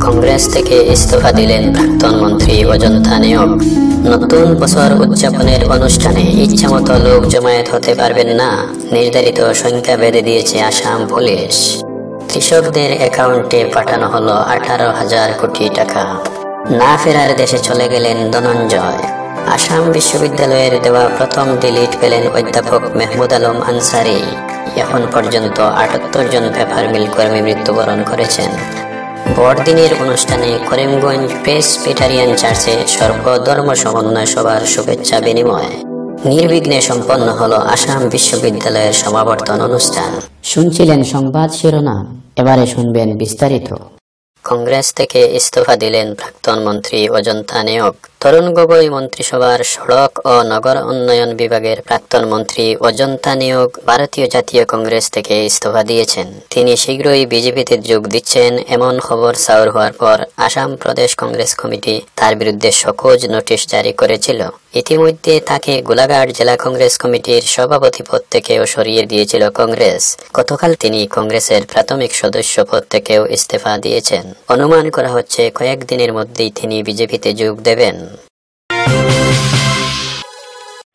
কংগ্রেস থেকে ইস্তফা দিলেন প্রাক্তন মন্ত্রী অজন্তা নেওগ। নতুন বছর উদযাপনের অনুষ্ঠানে ইচ্ছামতো লোক জমায়েত হতে পারবেন না, নির্ধারিত সংখ্যা বেঁধে দিয়েছে আসাম পুলিশ। কৃষকদের অ্যাকাউন্টে পাঠানো হলো 18,000 কোটি টাকা। না ফেরার দেশে চলে গেলেন ধনঞ্জয়। আসাম বিশ্ববিদ্যালয়ের দেওয়া প্রথম ডিলিট পেলেন অধ্যাপক মেহমুদ আলম আনসারি। এখন পর্যন্ত 78 জন পেপার মিল কর্মী মৃত্যুবরণ করেছেন। বড়দিনের অনুষ্ঠানে করিমগঞ্জ প্রেসবিটারিয়ান চার্চে সর্বধর্ম সমন্বয় সভার শুভেচ্ছা বিনিময়। নির্বিঘ্নে সম্পন্ন হলো আসাম বিশ্ববিদ্যালয়ের সমাবর্তন অনুষ্ঠান। শুনছিলেন সংবাদ শিরোনাম, এবারে শুনবেন বিস্তারিত। কংগ্রেস থেকে ইস্তফা দিলেন প্রাক্তন মন্ত্রী অজন্তা নেওগ। তরুণ গগৈ মন্ত্রিসভার সড়ক ও নগর উন্নয়ন বিভাগের প্রাক্তন মন্ত্রী অজন্তা নেওগ ভারতীয় জাতীয় কংগ্রেস থেকে ইস্তফা দিয়েছেন। তিনি শীঘ্রই বিজেপিতে যোগ দিচ্ছেন এমন খবর চাউর হওয়ার পর আসাম প্রদেশ কংগ্রেস কমিটি তার বিরুদ্ধে শোকজ নোটিশ জারি করেছিল। ইতিমধ্যে তাকে গোলাঘাট জেলা কংগ্রেস কমিটির সভাপতি পদ থেকেও সরিয়ে দিয়েছিল কংগ্রেস। গতকাল তিনি কংগ্রেসের প্রাথমিক সদস্য পদ থেকেও ইস্তফা দিয়েছেন। অনুমান করা হচ্ছে কয়েকদিনের মধ্যেই তিনি বিজেপিতে যোগ দেবেন।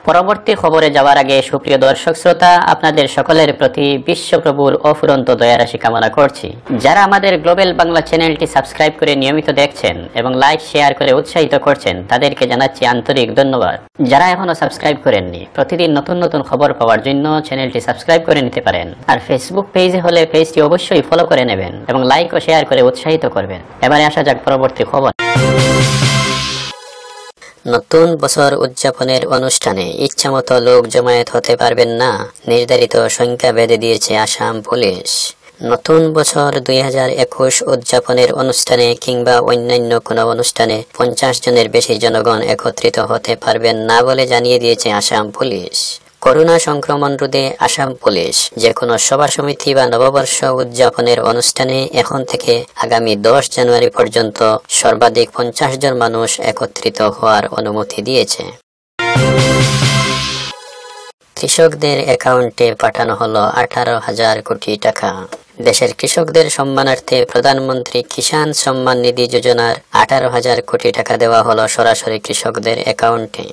পরবর্তী খবরে যাওয়ার আগে সুপ্রিয় দর্শক শ্রোতা, আপনাদের সকলের প্রতি বিশ্বপ্রভুর অফুরন্ত দয়ারাশি কামনা করছি। যারা আমাদের গ্লোবাল বাংলা চ্যানেলটি সাবস্ক্রাইব করে নিয়মিত দেখছেন এবং লাইক শেয়ার করে উৎসাহিত করছেন, তাদেরকে জানাচ্ছি আন্তরিক ধন্যবাদ। যারা এখনো সাবস্ক্রাইব করেননি, প্রতিদিন নতুন নতুন খবর পাওয়ার জন্য চ্যানেলটি সাবস্ক্রাইব করে নিতে পারেন। আর ফেসবুক পেজে হলে পেজটি অবশ্যই ফলো করে নেবেন এবং লাইক ও শেয়ার করে উৎসাহিত করবেন। এবারে আসা যাক পরবর্তী খবর। নতুন বছর উদযাপনের অনুষ্ঠানে ইচ্ছামতো লোক জমায়েত হতে পারবেন না, নির্ধারিত সংখ্যা বেঁধে দিয়েছে আসাম পুলিশ। নতুন বছর 2021 উদযাপনের অনুষ্ঠানে কিংবা অন্যান্য কোনো অনুষ্ঠানে 50 জনের বেশি জনগণ একত্রিত হতে পারবেন না বলে জানিয়ে দিয়েছে আসাম পুলিশ। করোনা সংক্রমণ রোধে আসাম পুলিশ যে কোনো সভা সমিতি বা নববর্ষ উদযাপনের অনুষ্ঠানে এখন থেকে আগামী 10 জানুয়ারি পর্যন্ত সর্বাধিক 50 জন মানুষ একত্রিত হওয়ার অনুমতি দিয়েছে। কৃষকদের অ্যাকাউন্টে পাঠানো হলো 18,000 কোটি টাকা। দেশের কৃষকদের সম্মানার্থে প্রধানমন্ত্রী কিষাণ সম্মান নিধি যোজনার 18,000 কোটি টাকা দেওয়া হলো সরাসরি কৃষকদের অ্যাকাউন্টে।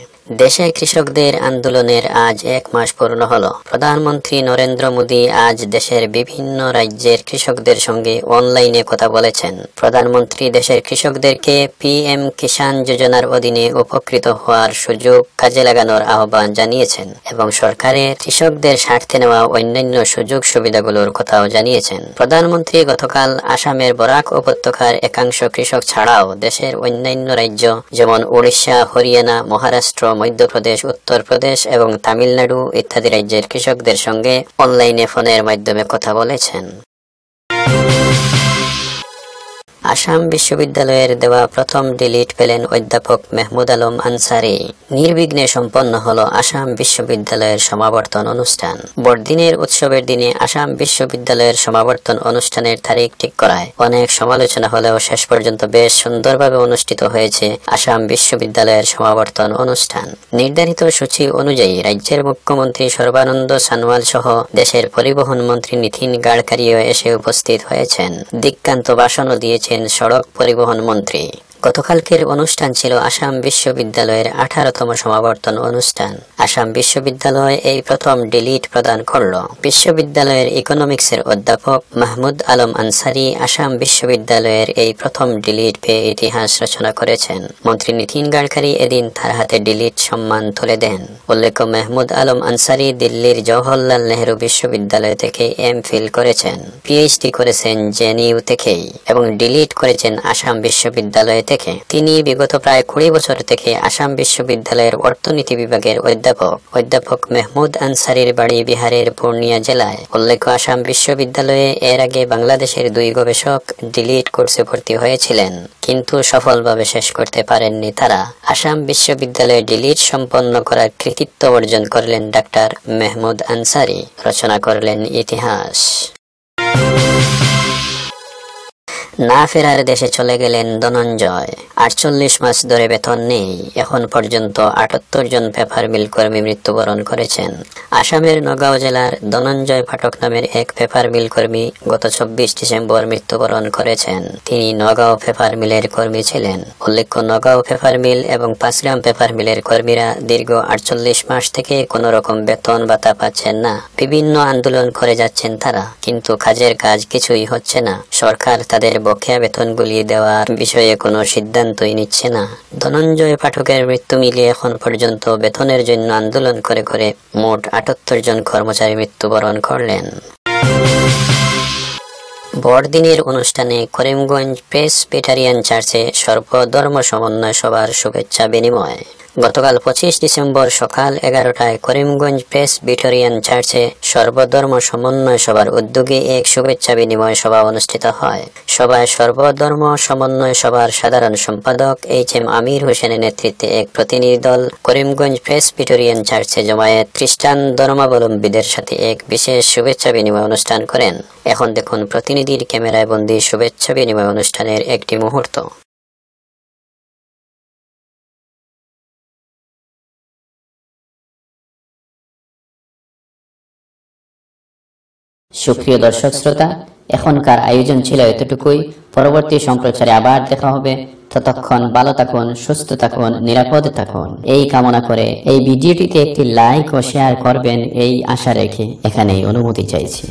দেশে কৃষকদের আন্দোলনের আজ 1 মাস পূর্ণ হলো। প্রধানমন্ত্রী নরেন্দ্র মোদী আজ দেশের বিভিন্ন রাজ্যের কৃষকদের সঙ্গে অনলাইনে কথা বলেছেন। প্রধানমন্ত্রী দেশের কৃষকদেরকে পিএম কিষাণ যোজনার অধীনে উপকৃত হওয়ার সুযোগ কাজে লাগানোর আহ্বান জানিয়েছেন এবং সরকারের কৃষকদের স্বার্থে নেওয়া অন্যান্য সুযোগ সুবিধাগুলোর কথাও জানিয়েছেন। প্রধানমন্ত্রী গতকাল আসামের বরাক উপত্যকার একাংশ কৃষক ছাড়াও দেশের অন্যান্য রাজ্য যেমন ওড়িশা, হরিয়ানা, মহারাষ্ট্র, মধ্যপ্রদেশ, উত্তরপ্রদেশ এবং তামিলনাড়ু ইত্যাদি রাজ্যের কৃষকদের সঙ্গে অনলাইনে ফোনের মাধ্যমে কথা বলেছেন। আসাম বিশ্ববিদ্যালয়ের দেওয়া প্রথম ডিলিট পেলেন অধ্যাপক মেহমুদ আলম আনসারি। নির্বিঘ্নে সম্পন্ন হলো আসাম বিশ্ববিদ্যালয়ের সমাবর্তন অনুষ্ঠান। বড়দিনের উৎসবের দিনে আসাম বিশ্ববিদ্যালয়ের সমাবর্তন অনুষ্ঠানের তারিখ ঠিক করায় অনেক সমালোচনা হলেও শেষ পর্যন্ত বেশ সুন্দরভাবে অনুষ্ঠিত হয়েছে আসাম বিশ্ববিদ্যালয়ের সমাবর্তন অনুষ্ঠান। নির্ধারিত সূচি অনুযায়ী রাজ্যের মুখ্যমন্ত্রী সর্বানন্দ সোনোয়াল সহ দেশের পরিবহন মন্ত্রী নীতিন গাডকারিও এসে উপস্থিত হয়েছেন। দীক্ষান্ত ভাষণও দিয়েছেন সড়ক পরিবহন মন্ত্রী। গতকালকের অনুষ্ঠান ছিল আসাম বিশ্ববিদ্যালয়ের 18তম সমাবর্তন অনুষ্ঠান। আসাম বিশ্ববিদ্যালয় এই প্রথম ডিলিট প্রদান করল। বিশ্ববিদ্যালয়ের ইকোনমিক্সের অধ্যাপক মাহমুদ আলম আনসারি আসাম বিশ্ববিদ্যালয়ের এই প্রথম ডিলিট পেয়ে ইতিহাস রচনা করেছেন। মন্ত্রী নীতিন গাডকারি এদিন তার হাতে ডিলিট সম্মান তুলে দেন। উল্লেখ্য, মাহমুদ আলম আনসারি দিল্লির জওহরলাল নেহরু বিশ্ববিদ্যালয় থেকে এমফিল করেছেন, পিএইচডি করেছেন জেএনইউ থেকেই এবং ডিলিট করেছেন আসাম বিশ্ববিদ্যালয় থেকে। তিনি বিগত প্রায় 20 বছর থেকে আসাম বিশ্ববিদ্যালয়ের অর্থনীতি বিভাগের অধ্যাপক মেহমুদ আনসারির বাড়ি বিহারের পূর্ণিয়া জেলায়। উল্লেখ্য, আসাম বিশ্ববিদ্যালয়ে এর আগে বাংলাদেশের 2 গবেষক ডিলিট কোর্সে ভর্তি হয়েছিলেন, কিন্তু সফলভাবে শেষ করতে পারেননি তারা। আসাম বিশ্ববিদ্যালয়ে ডিলিট সম্পন্ন করার কৃতিত্ব অর্জন করলেন ডাক্তার মেহমুদ আনসারি, রচনা করলেন ইতিহাস। না ফেরার দেশে চলে গেলেন ধনঞ্জয়। 48 মাস ধরে বেতন নেই। এখন পর্যন্ত 78 জন পেপার মিল কর্মী মৃত্যুবরণ করেছেন। আসামের নগাঁও জেলার ধনঞ্জয় পাঠক নামের এক পেপার মিল কর্মী গত 24 ডিসেম্বর মৃত্যুবরণ করেছেন। তিনি নগাঁও পেপার মিলের কর্মী ছিলেন। উল্লেখ্য, নগাঁও পেপার মিল এবং পাঁচগ্রাম পেপার মিলের কর্মীরা দীর্ঘ 48 মাস থেকে কোন রকম বেতন ভাতা পাচ্ছেন না। বিভিন্ন আন্দোলন করে যাচ্ছেন তারা, কিন্তু কাজের কাজ কিছুই হচ্ছে না। সরকার তাদের বকেয়া বেতনগুলি দেওয়ার বিষয়ে কোনো সিদ্ধান্তই নিচ্ছে না। ধনঞ্জয় পাঠকের মৃত্যু মিলিয়ে এখন পর্যন্ত বেতনের জন্য আন্দোলন করে করে মোট 78 জন কর্মচারী মৃত্যুবরণ করলেন। বড়দিনের অনুষ্ঠানে করিমগঞ্জ প্রেসবিটারিয়ান চার্চে সর্বধর্ম সমন্বয় সভার শুভেচ্ছা বিনিময়। গতকাল 25 ডিসেম্বর সকাল 11টায় করিমগঞ্জ প্রেসবিটারিয়ান চার্চে সর্বধর্ম সমন্বয় সভার উদ্যোগে এক শুভেচ্ছা বিনিময় সভা অনুষ্ঠিত হয়। সভায় সর্বধর্ম সমন্বয় সভার সাধারণ সম্পাদক এইচ.এম. আমির হোসেনের নেতৃত্বে এক প্রতিনিধি দল করিমগঞ্জ প্রেসবিটারিয়ান চার্চে জমায়েত খ্রিস্টান ধর্মাবলম্বীদের সাথে এক বিশেষ শুভেচ্ছা বিনিময় অনুষ্ঠান করেন। এখন দেখুন প্রতিনিধির ক্যামেরায় বন্দী শুভেচ্ছা বিনিময় অনুষ্ঠানের একটি মুহূর্ত। সুপ্রিয় দর্শক শ্রোতা, এখনকার আয়োজন ছিল এতটুকুই। পরবর্তী সম্প্রচারে আবার দেখা হবে। ততক্ষণ ভালো থাকুন, সুস্থ থাকুন, নিরাপদে থাকুন এই কামনা করে এই ভিডিওটিতে একটি লাইক ও শেয়ার করবেন এই আশা রেখে এখানেই অনুমতি চাইছি।